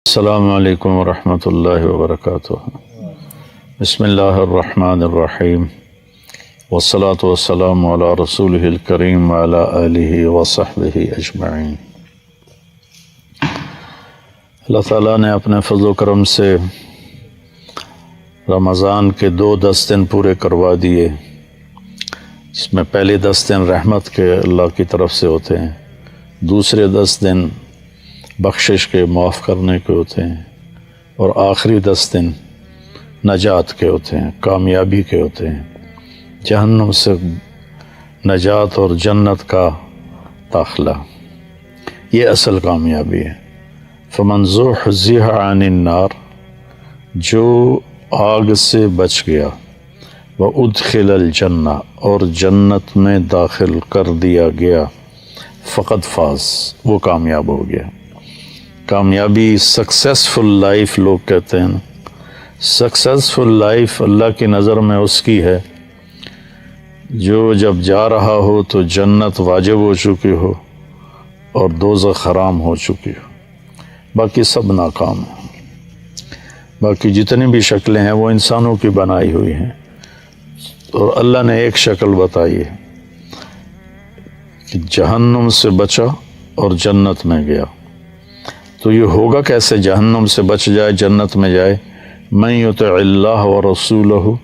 السلام علیکم ورحمۃ اللہ وبرکاتہ۔ بسم اللہ الرحمن الرحیم، والصلاة والسلام علی رسولہ الکریم وعلی آلہ وصحبہ اجمعین۔ اللہ تعالیٰ نے اپنے فضل و کرم سے رمضان کے 10 دن پورے کروا دیے، جس میں پہلے 10 دن رحمت کے اللہ کی طرف سے ہوتے ہیں، دوسرے 10 دن بخشش کے معاف کرنے کے ہوتے ہیں، اور آخری 10 دن نجات کے ہوتے ہیں، کامیابی کے ہوتے ہیں، جہنم سے نجات اور جنت کا داخلہ۔ یہ اصل کامیابی ہے۔ فمن زحزح عن النار، جو آگ سے بچ گیا، وادخل الجنہ، اور جنت میں داخل کر دیا گیا، فقد فاز، وہ کامیاب ہو گیا۔ کامیابی سکسیسفل لائف لوگ کہتے ہیں۔ سکسیسفل لائف اللہ کی نظر میں اس کی ہے جو جب جا رہا ہو تو جنت واجب ہو چکی ہو اور دوزخ حرام ہو چکی ہو، باقی سب ناکام ہیں۔ باقی جتنی بھی شکلیں ہیں وہ انسانوں کی بنائی ہوئی ہیں، اور اللہ نے ایک شکل بتائی ہے کہ جہنم سے بچا اور جنت میں گیا۔ تو یہ ہوگا کیسے جہنم سے بچ جائے جنت میں جائے؟ من یطع اللہ ورسولہ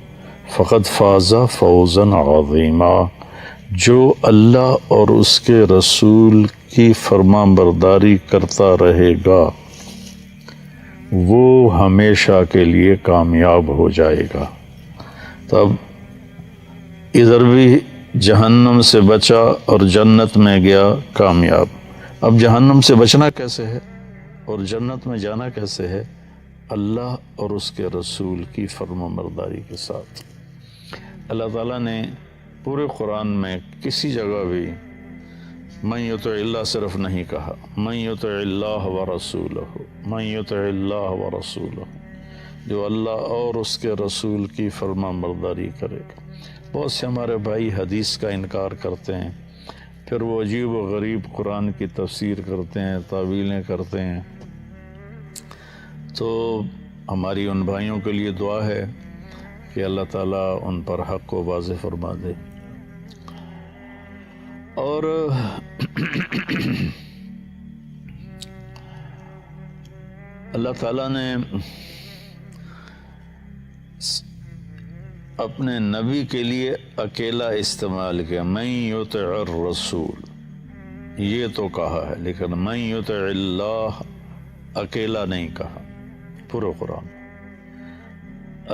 فقد فاز فوزا عظیما، جو اللہ اور اس کے رسول کی فرما برداری کرتا رہے گا وہ ہمیشہ کے لیے کامیاب ہو جائے گا۔ تب ادھر بھی جہنم سے بچا اور جنت میں گیا، کامیاب۔ اب جہنم سے بچنا کیسے ہے اور جنت میں جانا کیسے ہے؟ اللہ اور اس کے رسول کی فرما برداری کے ساتھ۔ اللہ تعالیٰ نے پورے قرآن میں کسی جگہ بھی من یطع اللہ صرف نہیں کہا، من یطع اللہ ورسولہ، من یطع اللہ ورسولہ، جو اللہ اور اس کے رسول کی فرما برداری کرے گا۔ بہت سے ہمارے بھائی حدیث کا انکار کرتے ہیں، پھر وہ عجیب و غریب قرآن کی تفسیر کرتے ہیں، تعویلیں کرتے ہیں۔ تو ہماری ان بھائیوں کے لیے دعا ہے کہ اللہ تعالیٰ ان پر حق کو واضح فرما دے۔ اور اللہ تعالیٰ نے اپنے نبی کے لیے اکیلا استعمال کیا، من یطع الرسول، یہ تو کہا ہے، لیکن من یطع اللہ اکیلا نہیں کہا۔ پورے قرآن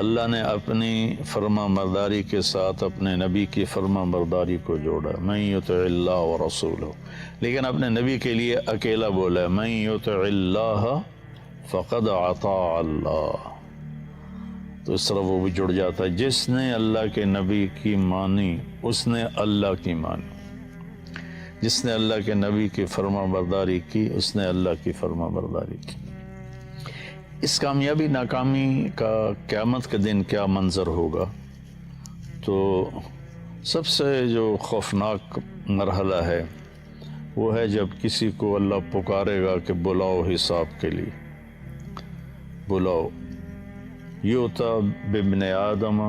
اللہ نے اپنی فرما برداری کے ساتھ اپنے نبی کی فرما برداری کو جوڑا، من یطع اللہ ورسولہ، لیکن اپنے نبی کے لیے اکیلا بولا، من یطع اللہ فقد اطاع اللہ۔ تو اس طرح وہ بھی جڑ جاتا ہے، جس نے اللہ کے نبی کی مانی اس نے اللہ کی مانی، جس نے اللہ کے نبی کی فرما برداری کی اس نے اللہ کی فرما برداری کی۔ اس کامیابی ناکامی کا قیامت کے دن کیا منظر ہوگا؟ تو سب سے جو خوفناک مرحلہ ہے وہ ہے جب کسی کو اللہ پکارے گا کہ بلاؤ حساب کے لیے، بلاؤ۔ یؤتی بابن آدم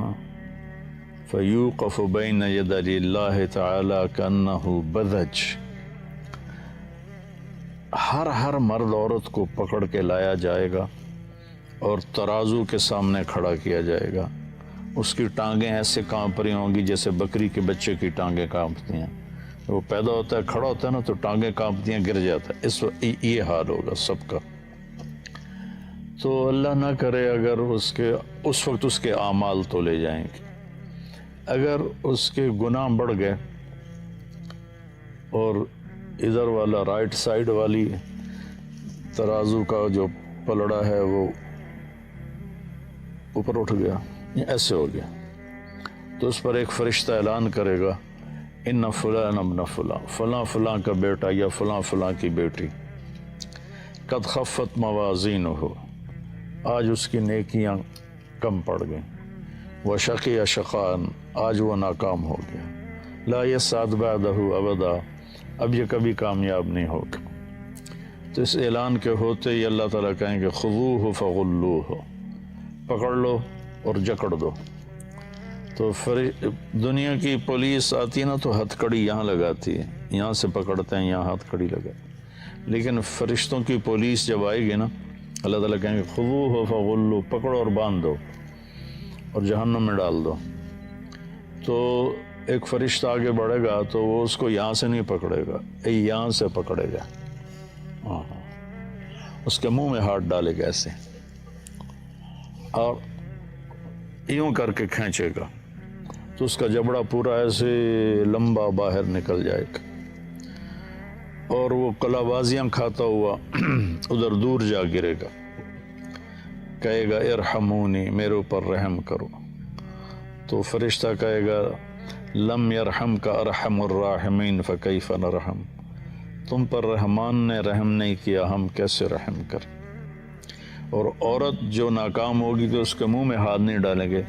فیوقف بین یدی اللہ تعالی کانہ بذج، ہر مرد عورت کو پکڑ کے لایا جائے گا اور ترازو کے سامنے کھڑا کیا جائے گا۔ اس کی ٹانگیں ایسے کانپ رہی ہوں گی جیسے بکری کے بچے کی ٹانگیں کانپتی ہیں۔ وہ پیدا ہوتا ہے، کھڑا ہوتا ہے نا تو ٹانگیں کانپتی ہیں، گر جاتا ہے۔ اس وقت یہ حال ہوگا سب کا۔ تو اللہ نہ کرے اگر اس وقت اس کے اعمال تولے جائیں گے، اگر اس کے گناہ بڑھ گئے اور ادھر والا رائٹ سائڈ والی ترازو کا جو پلڑا ہے وہ اوپر اٹھ گیا، ایسے ہو گیا، تو اس پر ایک فرشتہ اعلان کرے گا، ان فلان ابن فلاں، فلاں فلاں کا بیٹا یا فلاں فلاں کی بیٹی، قد خفت موازینہ، آج اس کی نیکیاں کم پڑ گئیں، وشقی شقاء، آج وہ ناکام ہو گیا، لا یسعد بعدہ ابدا، اب یہ کبھی کامیاب نہیں ہوگا۔ تو اس اعلان کے ہوتے ہی اللہ تعالیٰ کہیں گے خذوہ فغلوہ، پکڑ لو اور جکڑ دو۔ تو دنیا کی پولیس آتی ہے نا تو ہتھ کڑی یہاں لگاتی ہے، یہاں سے پکڑتے ہیں، یہاں ہتھ کڑی لگا، لیکن فرشتوں کی پولیس جب آئے گی نا اللہ تعالیٰ کہیں گے خذوہ فغلوہ، پکڑو اور باندھ دو اور جہنم میں ڈال دو۔ تو ایک فرشتہ آگے بڑھے گا تو وہ اس کو یہاں سے نہیں پکڑے گا، یہاں سے پکڑے گا، اس کے منہ میں ہاتھ ڈالے گا ایسے اور یوں کر کے کھینچے گا تو اس کا جبڑا پورا ایسے لمبا باہر نکل جائے گا اور وہ کلا بازیاں کھاتا ہوا ادھر دور جا گرے گا، کہے گا ارحمونی، میرے اوپر رحم کرو۔ تو فرشتہ کہے گا لم یرحمک ارحم الراحمین فکیف نرحم، تم پر رحمان نے رحم نہیں کیا، ہم کیسے رحم کریں۔ اور عورت جو ناکام ہوگی تو اس کے منہ میں ہاتھ نہیں ڈالیں گے،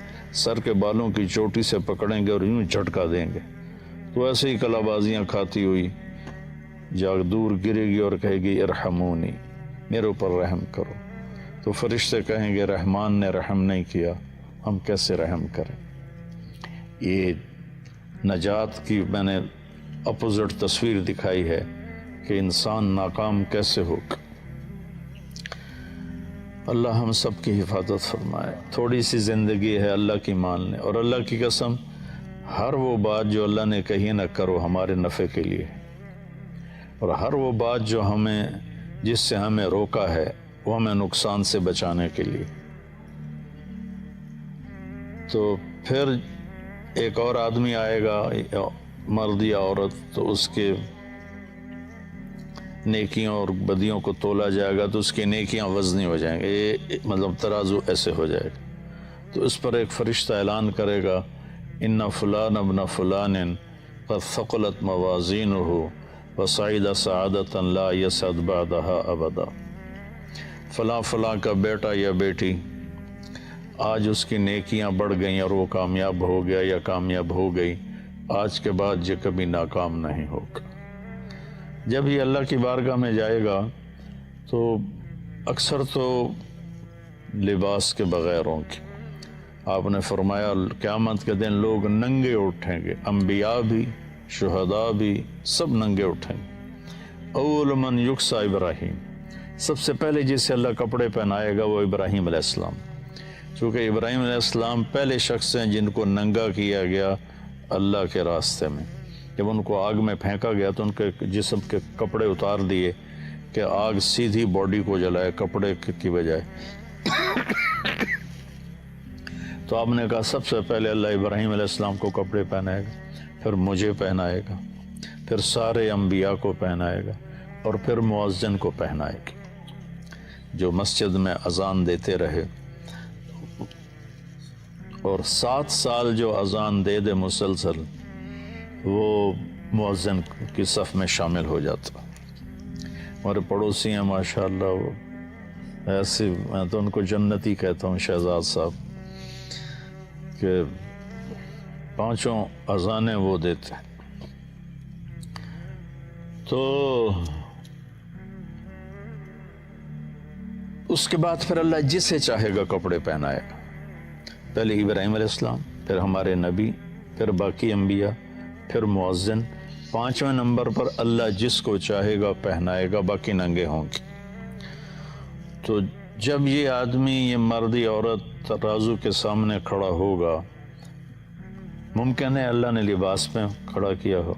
سر کے بالوں کی چوٹی سے پکڑیں گے اور یوں جھٹکا دیں گے، تو ایسے ہی کلا بازیاں کھاتی ہوئی جا دور گرے گی اور کہے گی ارحمونی، میرے اوپر رحم کرو۔ تو فرشتے کہیں گے رحمان نے رحم نہیں کیا، ہم کیسے رحم کریں۔ یہ نجات کی میں نے اپوزٹ تصویر دکھائی ہے کہ انسان ناکام کیسے ہوگا۔ اللہ ہم سب کی حفاظت فرمائے۔ تھوڑی سی زندگی ہے، اللہ کی مان لیں، اور اللہ کی قسم ہر وہ بات جو اللہ نے کہی نہ کرو ہمارے نفع کے لیے، اور ہر وہ بات جو جس سے ہمیں روکا ہے وہ ہمیں نقصان سے بچانے کے لیے۔ تو پھر ایک اور آدمی آئے گا، مرد یا عورت، تو اس کے نیکیوں اور بدیوں کو تولا جائے گا تو اس کی نیکیاں وزنی ہو جائیں گے، مطلب ترازو ایسے ہو جائے گا۔ تو اس پر ایک فرشتہ اعلان کرے گا ان فلان ابن فلان قد ثقلت موازینہ وصعد سعادۃ لا یسعد بعدها ابدا، فلاں فلاں کا بیٹا یا بیٹی آج اس کی نیکیاں بڑھ گئیں اور وہ کامیاب ہو گیا یا کامیاب ہو گئی، آج کے بعد یہ کبھی ناکام نہیں ہوگا۔ جب یہ اللہ کی بارگاہ میں جائے گا تو اکثر تو لباس کے بغیر ہوں گے۔ آپ نے فرمایا قیامت کے دن لوگ ننگے اٹھیں گے، انبیاء بھی، شہداء بھی، سب ننگے اٹھیں گے۔ اول من یکسا ابراہیم، سب سے پہلے جسے اللہ کپڑے پہنائے گا وہ ابراہیم علیہ السلام، چونکہ ابراہیم علیہ السلام پہلے شخص ہیں جن کو ننگا کیا گیا اللہ کے راستے میں۔ جب ان کو آگ میں پھینکا گیا تو ان کے جسم کے کپڑے اتار دیے کہ آگ سیدھی باڈی کو جلائے کپڑے کی بجائے۔ تو آپ نے کہا سب سے پہلے اللہ ابراہیم علیہ السلام کو کپڑے پہنائے گا، پھر مجھے پہنائے گا، پھر سارے انبیاء کو پہنائے گا، اور پھر مؤذن کو پہنائے گا جو مسجد میں اذان دیتے رہے، اور 7 سال جو اذان دے دے مسلسل وہ مؤذن کی صف میں شامل ہو جاتا۔ ہمارے پڑوسی ہیں ماشاءاللہ، وہ ایسے، میں تو ان کو جنتی کہتا ہوں، شہزاد صاحب، کہ 5 اذانیں وہ دیتے ہیں۔ تو اس کے بعد پھر اللہ جسے چاہے گا کپڑے پہنائے گا، پہلے ابراہیم علیہ السلام، پھر ہمارے نبی، پھر باقی انبیاء، پھر مؤذن، 5ویں نمبر پر اللہ جس کو چاہے گا پہنائے گا، باقی ننگے ہوں گے۔ تو جب یہ آدمی، یہ مرد یا عورت ترازو کے سامنے کھڑا ہوگا، ممکن ہے اللہ نے لباس میں کھڑا کیا ہو،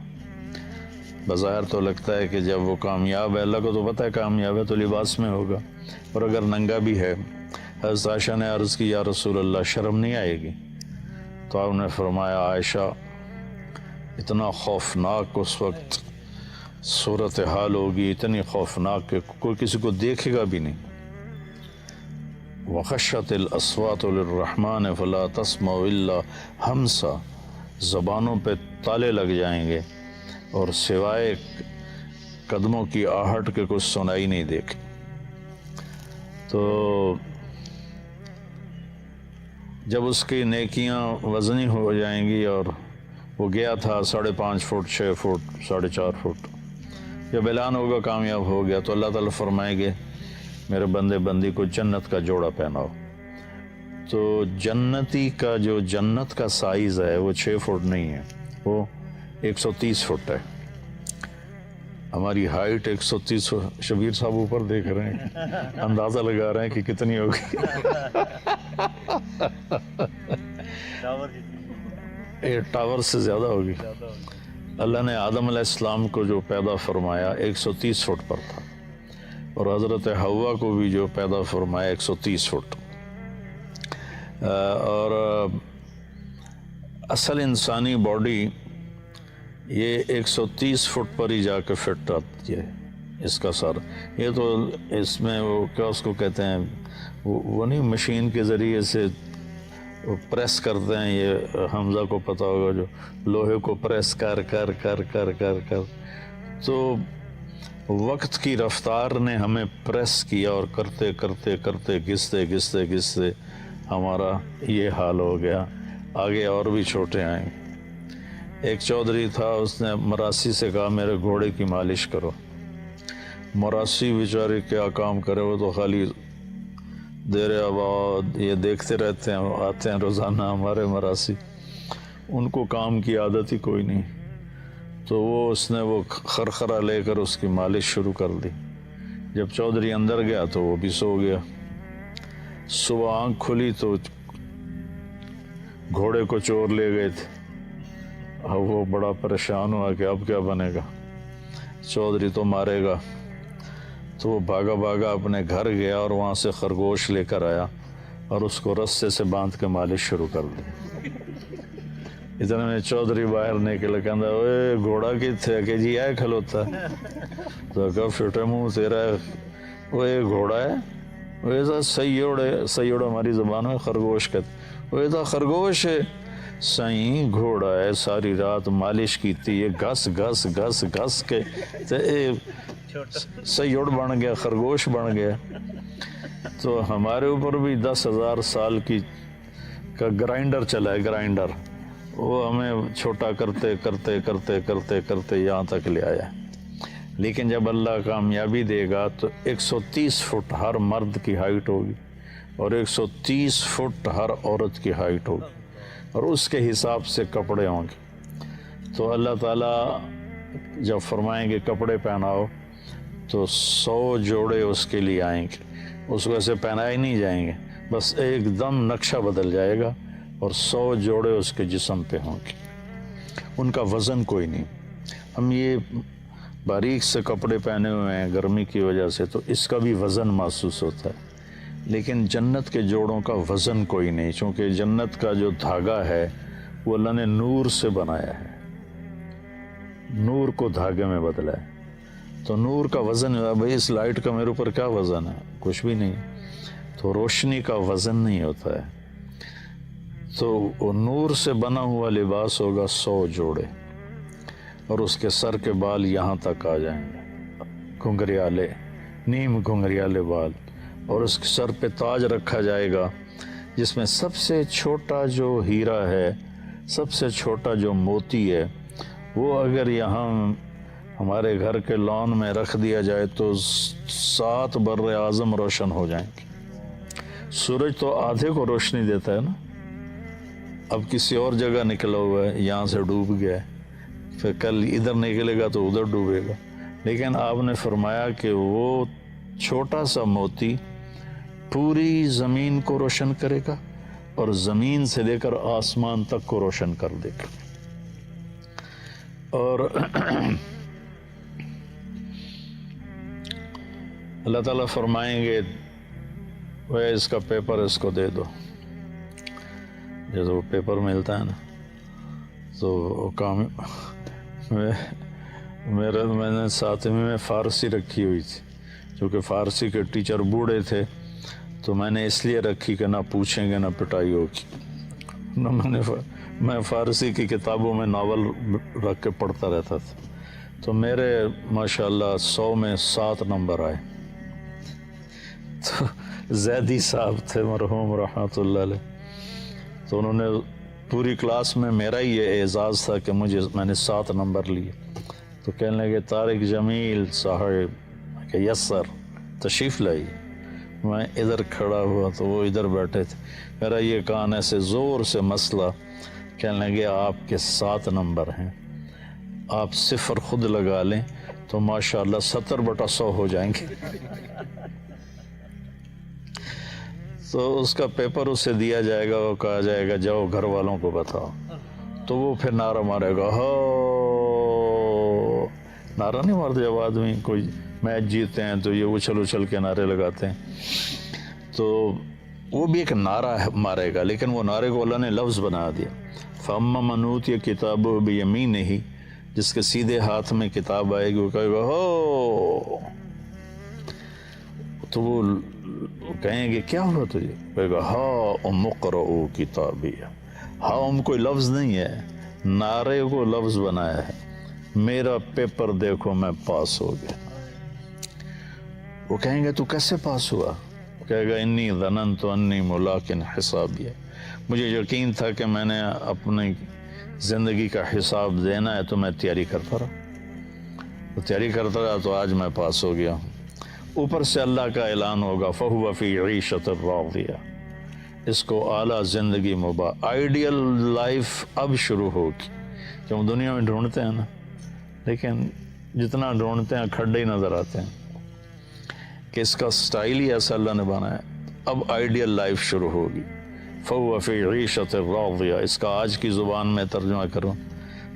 بظاہر تو لگتا ہے کہ جب وہ کامیاب ہے، اللہ کو تو پتہ ہے کامیاب ہے تو لباس میں ہوگا، اور اگر ننگا بھی ہے، حضرت عائشہ نے عرض کی یا رسول اللہ شرم نہیں آئے گی؟ تو آپ نے فرمایا عائشہ اتنا خوفناک اس وقت صورتحال ہوگی، اتنی خوفناک کہ کوئی کسی کو دیکھے گا بھی نہیں۔ وَخَشَّتِ الْأَصْوَاتُ لِلرَّحْمَنِ فَلَا تَسْمَعُ إِلَّا ہمسا، زبانوں پہ تالے لگ جائیں گے اور سوائے قدموں کی آہٹ کے کچھ سنائی نہیں دے گی۔ تو جب اس کی نیکیاں وزنی ہو جائیں گی، اور وہ گیا تھا 5.5 فٹ، 6 فٹ، 4.5 فٹ، جب اعلان ہوگا کامیاب ہو گیا تو اللہ تعالیٰ فرمائیں گے میرے بندے بندی کو جنت کا جوڑا پہناؤ. تو جنتی کا جو جنت کا سائز ہے وہ 6 فٹ نہیں ہے، وہ 130 فٹ ہے. ہماری ہائٹ 130 فٹ. شبیر صاحب اوپر دیکھ رہے ہیں، اندازہ لگا رہے ہیں کہ کتنی ہوگی. ٹاور سے زیادہ ہوگی. اللہ نے آدم علیہ السلام کو جو پیدا فرمایا 130 فٹ پر تھا، اور حضرت حوا کو بھی جو پیدا فرمایا 130 فٹ. اور اصل انسانی باڈی یہ 130 فٹ پر ہی جا کے فٹ آتی ہے. اس کا سر یہ تو اس میں وہ کیا اس کو کہتے ہیں، وہ نہیں مشین کے ذریعے سے پریس کرتے ہیں، یہ حمزہ کو پتہ ہوگا، جو لوہے کو پریس کر کر کر کر کر کر تو وقت کی رفتار نے ہمیں پریس کیا، اور کرتے کرتے کرتے گھستے گھستے گھستے ہمارا یہ حال ہو گیا. آگے اور بھی چھوٹے آئیں. ایک چودھری تھا، اس نے مراسی سے کہا میرے گھوڑے کی مالش کرو. مراسی بیچارے کیا کام کرے، وہ تو خالی دیر آباد یہ دیکھتے رہتے ہیں، آتے ہیں روزانہ ہمارے مراسی، ان کو کام کی عادت ہی کوئی نہیں. تو اس نے وہ خرخرہ لے کر اس کی مالش شروع کر دی. جب چودھری اندر گیا تو وہ بھی سو گیا. صبح آنکھ کھلی تو گھوڑے کو چور لے گئے تھے. اب وہ بڑا پریشان ہوا کہ اب کیا بنے گا، چودھری تو مارے گا. تو وہ بھاگا بھاگا اپنے گھر گیا اور وہاں سے خرگوش لے کر آیا اور اس کو رسے سے باندھ کے مالش شروع کر دی. اتنے میں چودھری باہر نکل کہندا اوے گھوڑا کتھے کہ جی ہے کھلوتا ہے. تو کہا فٹے منہ تیرا وہ گھوڑا ہے، وہ ایسا سیوڑ ہے، سیوڑ ہماری زبان میں خرگوش کہتے، وہ ایسا خرگوش ہے. سائیں گھوڑا ہے، ساری رات مالش کی تھی، یہ گھس گھس گھس گھس کے سیوڑ بن گیا، خرگوش بن گیا. تو ہمارے اوپر بھی 10,000 سال کا گرائنڈر چلا ہے، گرائنڈر، وہ ہمیں چھوٹا کرتے کرتے کرتے کرتے کرتے یہاں تک لے آیا. لیکن جب اللہ کامیابی دے گا تو 130 فٹ ہر مرد کی ہائٹ ہوگی اور 130 فٹ ہر عورت کی ہائٹ ہوگی، اور اس کے حساب سے کپڑے ہوں گے. تو اللہ تعالیٰ جب فرمائیں گے کپڑے پہناؤ تو 100 جوڑے اس کے لیے آئیں گے. اس کو ایسے پہنائے نہیں جائیں گے، بس ایک دم نقشہ بدل جائے گا اور 100 جوڑے اس کے جسم پہ ہوں گے. ان کا وزن کوئی نہیں. ہم یہ باریک سے کپڑے پہنے ہوئے ہیں گرمی کی وجہ سے تو اس کا بھی وزن محسوس ہوتا ہے، لیکن جنت کے جوڑوں کا وزن کوئی نہیں، چونکہ جنت کا جو دھاگا ہے وہ اللہ نے نور سے بنایا ہے، نور کو دھاگے میں بدلا ہے. تو نور کا وزن ہے، بھائی اس لائٹ کا میرے اوپر کیا وزن ہے، کچھ بھی نہیں. تو روشنی کا وزن نہیں ہوتا ہے. تو وہ نور سے بنا ہوا لباس ہوگا 100 جوڑے، اور اس کے سر کے بال یہاں تک آ جائیں گے، گھنگریالے، نیم گھنگریالے بال. اور اس کے سر پہ تاج رکھا جائے گا جس میں سب سے چھوٹا جو ہیرا ہے، سب سے چھوٹا جو موتی ہے، وہ اگر یہاں ہمارے گھر کے لان میں رکھ دیا جائے تو 7 بر اعظم روشن ہو جائیں گے. سورج تو آدھے کو روشنی دیتا ہے نا، اب کسی اور جگہ نکلا ہوا ہے، یہاں سے ڈوب گیا ہے، پھر کل ادھر نکلے گا تو ادھر ڈوبے گا. لیکن آپ نے فرمایا کہ وہ چھوٹا سا موتی پوری زمین کو روشن کرے گا اور زمین سے لے کر آسمان تک کو روشن کر دے گا. اور اللہ تعالیٰ فرمائیں گے وہ اس کا پیپر اس کو دے دو. جیسے وہ پیپر ملتا ہے نا، تو وہ کام میں نے ساتویں میں فارسی رکھی ہوئی تھی، چونکہ فارسی کے ٹیچر بوڑھے تھے تو میں نے اس لیے رکھی کہ نہ پوچھیں گے نہ پٹائی ہوگی. نہ میں فارسی کی کتابوں میں ناول رکھ کے پڑھتا رہتا تھا. تو میرے ماشاءاللہ 100 میں 7 نمبر آئے. تو زیدی صاحب تھے مرحوم رحمۃ اللہ علیہ، تو انہوں نے پوری کلاس میں میرا ہی یہ اعزاز تھا کہ میں نے 7 نمبر لیے. تو کہنے لگے طارق جمیل صاحب کہ یس سر تشریف لائی. میں ادھر کھڑا ہوا تو وہ ادھر بیٹھے تھے. میرا یہ کان ایسے زور سے مسئلہ. کہنے لگے آپ کے 7 نمبر ہیں, آپ 0 خود لگا لیں تو ماشاءاللہ 70/100 ہو جائیں گے. تو اس کا پیپر اسے دیا جائے گا, وہ کہا جائے گا جاؤ گھر والوں کو بتاؤ. تو وہ پھر نعرہ مارے گا. ہو نعرہ نہیں مارتے جب آدمی کوئی میچ جیتے ہیں تو یہ اچھل کے نعرے لگاتے ہیں. تو وہ بھی ایک نعرہ مارے گا, لیکن وہ نعرے کو اللہ نے لفظ بنا دیا. فَأَمَّا مَنْ أُوتِيَ كِتَابَهُ بِيَمِينِهِ, جس کے سیدھے ہاتھ میں کتاب آئے گی وہ کہے گا ہو. تو وہ کہیں گے کیا ہوا تجھے؟ کہے گا ہا اقرؤوا کتابیہ. ہا کوئی لفظ نہیں ہے, نعرے کو لفظ بنایا ہے. میرا پیپر دیکھو میں پاس ہو گیا. وہ کہیں گے تو کیسے پاس ہوا؟ کہے گا انی ظننت انی ملاق حسابیہ, مجھے یقین تھا کہ میں نے اپنی زندگی کا حساب دینا ہے تو میں تیاری کرتا رہا تو آج میں پاس ہو گیا ہوں. اوپر سے اللہ کا اعلان ہوگا فَهُوَ فِي عِيشَةٍ رَاضِيَةٍ, اس کو اعلیٰ زندگی آئیڈیل لائف اب شروع ہوگی. جو ہم دنیا میں ڈھونڈتے ہیں نا, لیکن جتنا ڈھونڈتے ہیں کھڈے ہی نظر آتے ہیں کہ اس کا سٹائل ہی ایسا اللہ نے بنایا. اب آئیڈیل لائف شروع ہوگی. فَهُوَ فِي عِيشَةٍ رَاضِيَةٍ, اس کا آج کی زبان میں ترجمہ کروں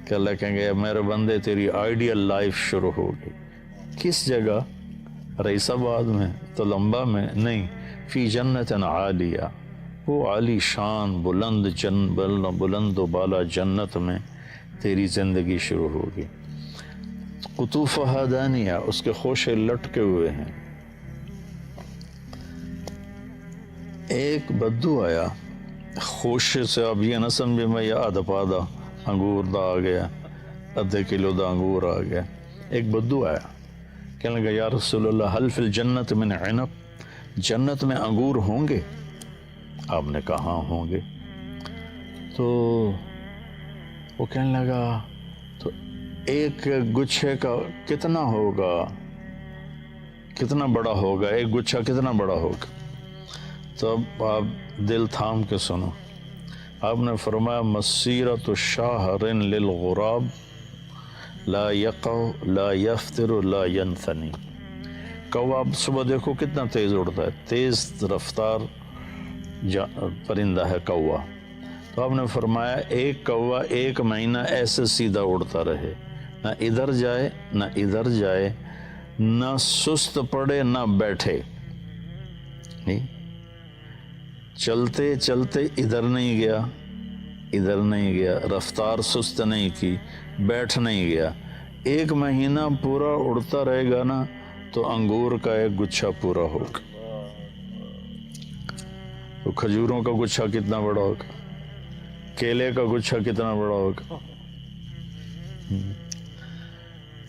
کہ اللہ کہیں گے میرے بندے تیری آئیڈیل لائف شروع ہوگی. کس جگہ؟ رئیس آباد میں, تو لمبا میں نہیں. فی جنت عالیہ, وہ عالی شان بلند و بالا جنت میں تیری زندگی شروع ہوگی. قطوفہا دانیہ, اس کے خوشے لٹکے ہوئے ہیں. ایک بدو آیا خوشے سے, اب یہ نہ سمجھے میں یہ آدھا پادہ انگور دا آ گیا, آدھے کلو دا انگور آ گیا. ایک بدو آیا, کہنے لگا یا رسول اللہ حل فی الجنت من عنب, جنت میں انگور ہوں گے؟ آپ نے کہا ہاں ہوں گے. تو وہ کہنے لگا تو ایک گچھے کا کتنا ہوگا, کتنا بڑا ہوگا, ایک گچھا کتنا بڑا ہوگا؟ تو اب آپ دل تھام کے سنو. آپ نے فرمایا مسیرۃ شہر للغراب لا یقع لا یفتر لا ینثنی. کوا صبح دیکھو کتنا تیز اڑتا ہے, تیز رفتار پرندہ ہے کوا. تو آپ نے فرمایا ایک کوا 1 مہینہ ایسے سیدھا اڑتا رہے, نہ ادھر جائے نہ ادھر جائے, نہ سست پڑے نہ بیٹھے. چلتے چلتے ادھر نہیں گیا ادھر نہیں گیا, رفتار سست نہیں کی, بیٹھ نہیں گیا. 1 مہینہ پورا اڑتا رہے گا نا تو انگور کا ایک گچھا پورا ہوگا. تو کھجوروں کا گچھا کتنا بڑا ہوگا, کیلے کا گچھا کتنا بڑا ہوگا.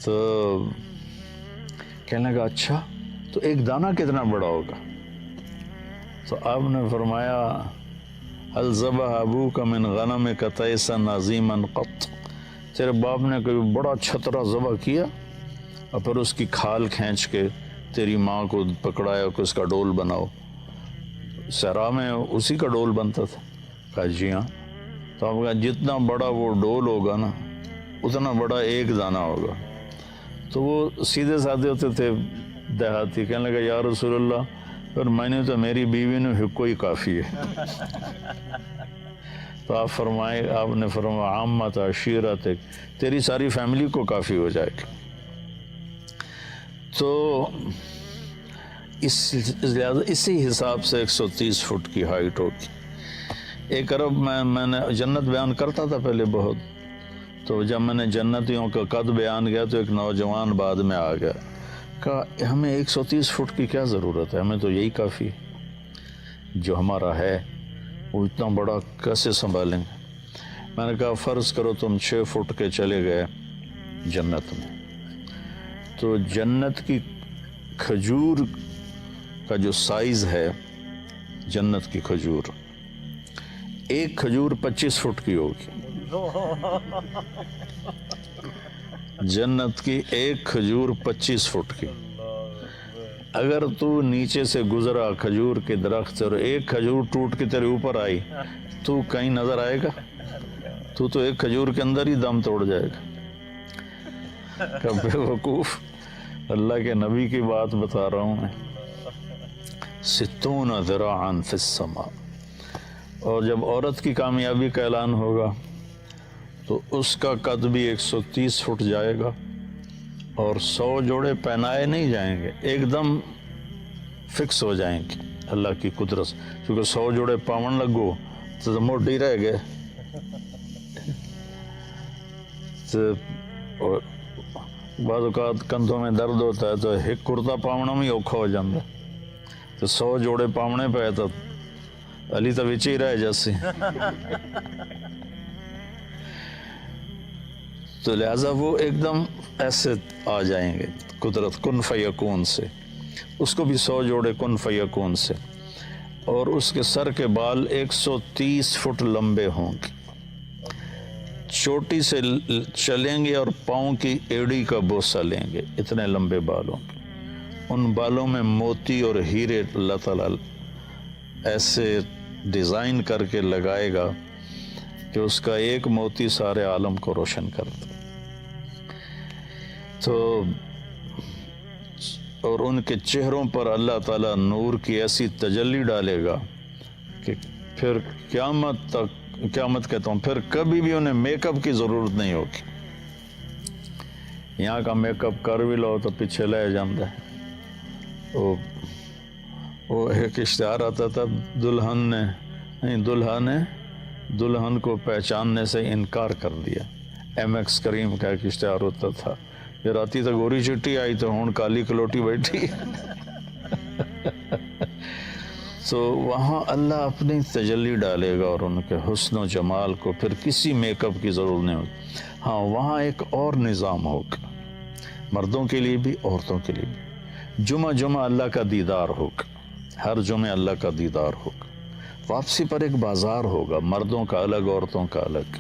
تو کہنے لگا اچھا تو ایک دانہ کتنا بڑا ہوگا؟ تو آپ نے فرمایا هل ذبح ابوک من غنمک تیسا عظیما قط, تیرے باپ نے کوئی بڑا چھترا ذبح کیا اور پھر اس کی کھال کھینچ کے تیری ماں کو پکڑایا کہ اس کا ڈول بناؤ؟ صحرا میں اسی کا ڈول بنتا تھا. کہا جی ہاں. تو آپ کہا جتنا بڑا وہ ڈول ہوگا نا اتنا بڑا ایک دانہ ہوگا. تو وہ سیدھے سادھے ہوتے تھے دیہاتی, کہنے لگا یا رسول اللہ پھر میں نے تو میری بیوی نے حقوق ہی کافی ہے. تو آپ نے فرمایا عامت عشیرتک, تیری ساری فیملی کو کافی ہو جائے گا. تو اسی حساب سے 130 فٹ کی ہائٹ ہوگی. 1 ارب میں نے جنت بیان کرتا تھا پہلے بہت, تو جب میں نے جنتیوں کا قد بیان کیا تو ایک نوجوان بعد میں آ گیا, کہا ہمیں 130 فٹ کی کیا ضرورت ہے, ہمیں تو یہی کافی ہے. جو ہمارا ہے وہ اتنا بڑا کیسے سنبھالیں گے؟ میں نے کہا فرض کرو تم 6 فٹ کے چلے گئے جنت میں, تو جنت کی کھجور کا جو سائز ہے, جنت کی کھجور, ایک کھجور 25 فٹ کی ہوگی. جنت کی ایک کھجور 25 فٹ کی، اگر تو نیچے سے گزرا کھجور کے درخت سے اور ایک کھجور ٹوٹ کے تیرے اوپر آئی تو کہیں نظر آئے گا؟ تو ایک کھجور کے اندر ہی دم توڑ جائے گا۔ کہ بے وقوف، اللہ کے نبی کی بات بتا رہا ہوں میں۔ 60 ذراعا فی السماء، اور جب عورت کی کامیابی کا اعلان ہوگا تو اس کا قد بھی 130 فٹ جائے گا، اور 100 جوڑے پہنائے نہیں جائیں گے، ایک دم فکس ہو جائیں گے اللہ کی قدرت سے، کیونکہ 100 جوڑے پاون لگو تو موٹی رہ گئے، اور بعض اوقات کندھوں میں درد ہوتا ہے تو ایک کرتا پاونا میں اوکھا ہو جاتا ہے، تو 100 جوڑے پاونے پہ تو علی تو وچ ہی رہ جیسے۔ تو لہٰذا وہ ایک دم ایسے آ جائیں گے قدرت کن فیکون سے، اس کو بھی 100 جوڑے کن فیکون سے، اور اس کے سر کے بال 130 فٹ لمبے ہوں گے، چوٹی سے چلیں گے اور پاؤں کی ایڑی کا بوسہ لیں گے، اتنے لمبے بال ہوں گے۔ ان بالوں میں موتی اور ہیرے اللہ تعالیٰ ایسے ڈیزائن کر کے لگائے گا کہ اس کا ایک موتی سارے عالم کو روشن کرتا۔ تو اور ان کے چہروں پر اللہ تعالیٰ نور کی ایسی تجلی ڈالے گا کہ پھر قیامت کہتا ہوں پھر کبھی بھی انہیں میک اپ کی ضرورت نہیں ہوگی۔ یہاں کا میک اپ کر بھی لو تو پیچھے لے جاندہ ہے۔ وہ ایک اشتہار آتا تھا، دلہا نے دلہن کو پہچاننے سے انکار کر دیا۔ ایم ایکس کریم کا ایک اشتہار ہوتا تھا، یہ راتی تو گوری چٹی آئی تو ہون کالی کلوٹی بیٹھی۔ تو وہاں اللہ اپنی تجلی ڈالے گا اور ان کے حسن و جمال کو پھر کسی میک اپ کی ضرورت نہیں ہوگی۔ ہاں وہاں ایک اور نظام ہوگا، مردوں کے لیے بھی عورتوں کے لیے بھی۔ جمعہ اللہ کا دیدار ہوگا، ہر جمعہ اللہ کا دیدار ہوگا۔ واپسی پر ایک بازار ہوگا، مردوں کا الگ عورتوں کا الگ،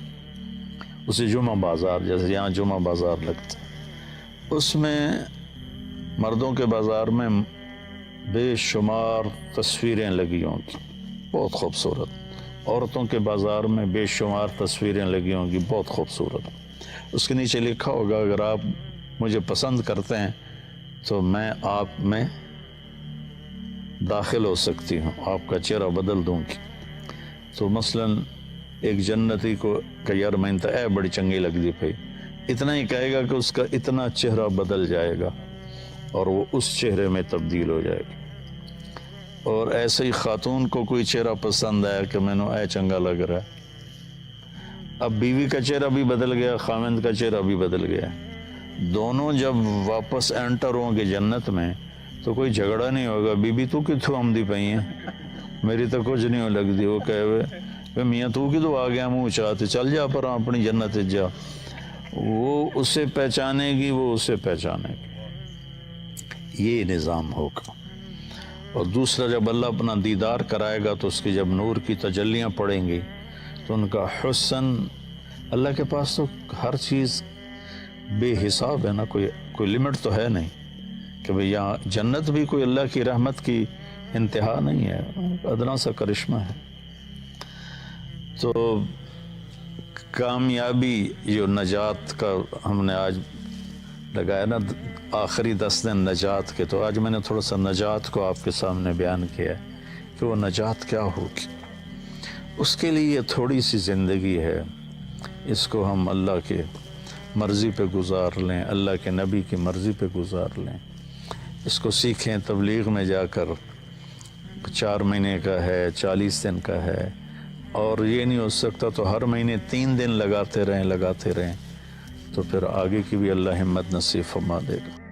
اسے جمعہ بازار، جیسے یہاں جمعہ بازار لگتا ہے۔ اس میں مردوں کے بازار میں بے شمار تصویریں لگی ہوں گی، بہت خوبصورت۔ عورتوں کے بازار میں بے شمار تصویریں لگی ہوں گی، بہت خوبصورت۔ اس کے نیچے لکھا ہوگا اگر آپ مجھے پسند کرتے ہیں تو میں آپ میں داخل ہو سکتی ہوں، آپ کا چہرہ بدل دوں گی۔ تو مثلاً ایک جنتی کو کہ یار میں تو اے بڑی چنگی لگ دی پئی، اتنا ہی کہے گا کہ اس کا اتنا چہرہ بدل جائے گا اور وہ اس چہرے میں تبدیل ہو جائے گا۔ اور ایسے ہی خاتون کو کوئی چہرہ پسند آیا کہ میں نے اے چنگا لگ رہا ہے، اب بیوی کا چہرہ بھی بدل گیا، خاوند کا چہرہ بھی بدل گیا، دونوں جب واپس انٹر ہوں گے جنت میں تو کوئی جھگڑا نہیں ہوگا، بی بی تو کتھوں آمدی پئی ہیں، میری تو کچھ نہیں ہو لگتی، وہ کہے ہوئے میاں تو کدو آ گیا منہ چاہتے، چل جا پر اپنی جنت جا۔ وہ اسے پہچانے گی، وہ اسے پہچانے گی، یہ نظام ہوگا۔ اور دوسرا جب اللہ اپنا دیدار کرائے گا تو اس کی جب نور کی تجلیاں پڑیں گی تو ان کا حسن، اللہ کے پاس تو ہر چیز بے حساب ہے نا، کوئی لمٹ تو ہے نہیں کہ بھئی یہاں جنت بھی کوئی اللہ کی رحمت کی انتہا نہیں ہے، ادنا سا کرشمہ ہے۔ تو کامیابی جو نجات کا ہم نے آج لگایا نا، آخری 10 دن نجات کے، تو آج میں نے تھوڑا سا نجات کو آپ کے سامنے بیان کیا ہے کہ وہ نجات کیا ہوگی۔ اس کے لیے یہ تھوڑی سی زندگی ہے، اس کو ہم اللہ کے مرضی پہ گزار لیں، اللہ کے نبی کی مرضی پہ گزار لیں، اس کو سیکھیں۔ تبلیغ میں جا کر 4 مہینے کا ہے، 40 دن کا ہے، اور یہ نہیں ہو سکتا تو ہر مہینے 3 دن لگاتے رہیں تو پھر آگے کی بھی اللہ ہمت نصیب فرما دے گا۔